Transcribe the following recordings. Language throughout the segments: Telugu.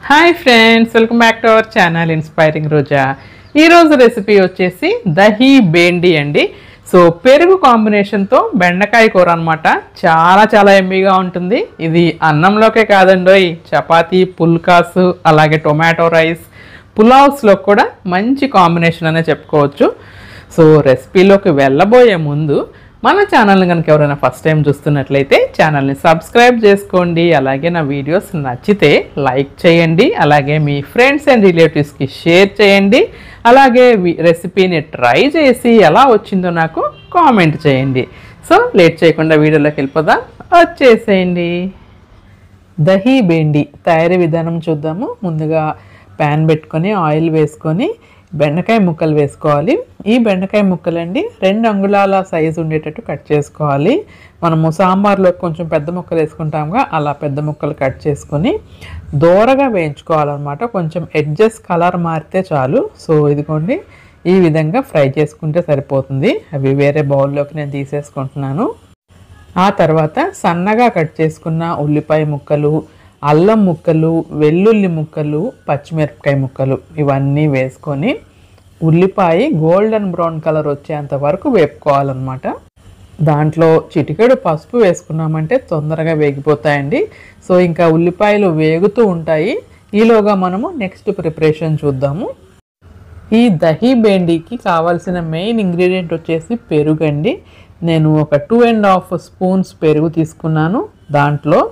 Hi friends, welcome back to our channel inspiring Roja. ఈరోజు రెసిపీ వచ్చేసి దహీ బేండి అండి. సో పెరుగు కాంబినేషన్తో బెండకాయ కూర అనమాట. చాలా చాలా ఎమ్మీగా ఉంటుంది. ఇది అన్నంలోకే కాదండోయ్, చపాతీ, పుల్కాస్, అలాగే టొమాటో రైస్, పులావ్స్లో కూడా మంచి కాంబినేషన్ అనే చెప్పుకోవచ్చు. సో రెసిపీలోకి వెళ్ళబోయే ముందు మన ఛానల్ని కనుక ఎవరైనా ఫస్ట్ టైం చూస్తున్నట్లయితే ఛానల్ని సబ్స్క్రైబ్ చేసుకోండి. అలాగే నా వీడియోస్ నచ్చితే లైక్ చేయండి. అలాగే మీ ఫ్రెండ్స్ అండ్ రిలేటివ్స్కి షేర్ చేయండి. అలాగే రెసిపీని ట్రై చేసి ఎలా వచ్చిందో నాకు కామెంట్ చేయండి. సో లేట్ చేయకుండా వీడియోలోకి వెళ్ళిపోదాం, వచ్చేసేయండి. దహీ బేండి తయారీ విధానం చూద్దాము. ముందుగా ప్యాన్ పెట్టుకొని ఆయిల్ వేసుకొని బెండకాయ ముక్కలు వేసుకోవాలి. ఈ బెండకాయ ముక్కలండి 2 అంగుళాల సైజు ఉండేటట్టు కట్ చేసుకోవాలి. మనము సాంబార్లో కొంచెం పెద్ద ముక్కలు వేసుకుంటాముగా, అలా పెద్ద ముక్కలు కట్ చేసుకొని దోరగా వేయించుకోవాలన్నమాట. కొంచెం ఎడ్జెస్ కలర్ మారితే చాలు. సో ఇదిగోండి, ఈ విధంగా ఫ్రై చేసుకుంటే సరిపోతుంది. అవి వేరే బౌల్లోకి నేను తీసేసుకుంటున్నాను. ఆ తర్వాత సన్నగా కట్ చేసుకున్న ఉల్లిపాయ ముక్కలు, అల్లం ముక్కలు, వెల్లుల్లి ముక్కలు, పచ్చిమిరపకాయ ముక్కలు ఇవన్నీ వేసుకొని ఉల్లిపాయ గోల్డెన్ బ్రౌన్ కలర్ వచ్చేంత వరకు వేపుకోవాలన్నమాట. దాంట్లో చిటికెడు పసుపు వేసుకున్నామంటే తొందరగా వేగిపోతాయండి. సో ఇంకా ఉల్లిపాయలు వేగుతూ ఉంటాయి. ఈలోగా మనము నెక్స్ట్ ప్రిపరేషన్ చూద్దాము. ఈ దహీ బేండికి కావాల్సిన మెయిన్ ఇంగ్రీడియంట్ వచ్చేసి పెరుగండి. నేను ఒక 2.5 స్పూన్స్ పెరుగు తీసుకున్నాను. దాంట్లో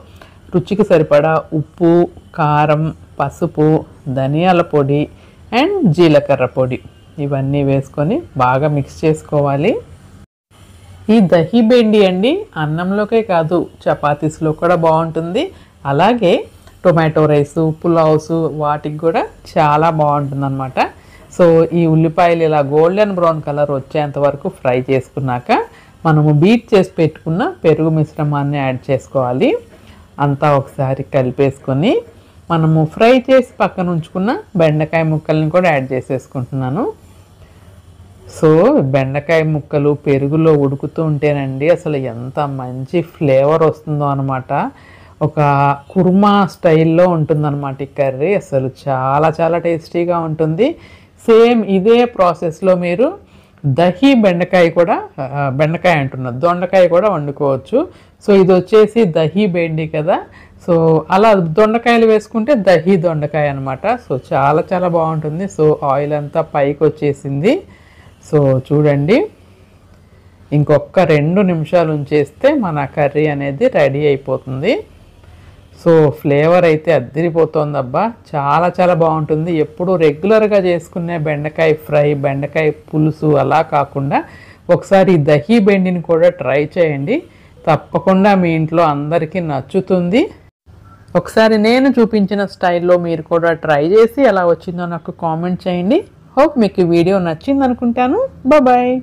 రుచికి సరిపడా ఉప్పు, కారం, పసుపు, ధనియాల పొడి అండ్ జీలకర్ర పొడి ఇవన్నీ వేసుకొని బాగా మిక్స్ చేసుకోవాలి. ఈ దహీ బేండి అండి అన్నంలోకే కాదు, చపాతీస్లో కూడా బాగుంటుంది. అలాగే టొమాటో రైసు, పులావ్స్ వాటికి కూడా చాలా బాగుంటుంది అనమాట. సో ఈ ఉల్లిపాయలు ఇలా గోల్డెన్ బ్రౌన్ కలర్ వచ్చేంత వరకు ఫ్రై చేసుకున్నాక మనము బీట్ చేసి పెట్టుకున్న పెరుగు మిశ్రమాన్ని యాడ్ చేసుకోవాలి. అంతా ఒకసారి కలిపేసుకొని మనము ఫ్రై చేసి పక్కన ఉంచుకున్న బెండకాయ ముక్కల్ని కూడా యాడ్ చేసేసుకుంటున్నాను. సో బెండకాయ ముక్కలు పెరుగులో ఉడుకుతూ ఉంటేనండి అసలు ఎంత మంచి ఫ్లేవర్ వస్తుందో అనమాట. ఒక కుర్మా స్టైల్లో ఉంటుందన్నమాట ఈ కర్రీ. అసలు చాలా చాలా టేస్టీగా ఉంటుంది. సేమ్ ఇదే ప్రాసెస్లో మీరు దహీ బెండకాయ కూడా, బెండకాయ అంటున్నా, దొండకాయ కూడా వండుకోవచ్చు. సో ఇది వచ్చేసి దహీ బేండి కదా. సో అలా దొండకాయలు వేసుకుంటే దహీ దొండకాయ అనమాట. సో చాలా చాలా బాగుంటుంది. సో ఆయిల్ అంతా పైకి వచ్చేసింది. సో చూడండి, ఇంకొక 2 నిమిషాలు ఉంచేస్తే మన కర్రీ అనేది రెడీ అయిపోతుంది. సో ఫ్లేవర్ అయితే అద్దరిపోతుంది అబ్బా, చాలా చాలా బాగుంటుంది. ఎప్పుడు రెగ్యులర్గా చేసుకునే బెండకాయ ఫ్రై, బెండకాయ పులుసు అలా కాకుండా ఒకసారి దహీ బెండిని కూడా ట్రై చేయండి. తప్పకుండా మీ ఇంట్లో అందరికీ నచ్చుతుంది. ఒకసారి నేను చూపించిన స్టైల్లో మీరు కూడా ట్రై చేసి ఎలా వచ్చిందో నాకు కామెంట్ చేయండి. హోప్ మీకు ఈ వీడియో నచ్చింది అనుకుంటాను. బాయ్.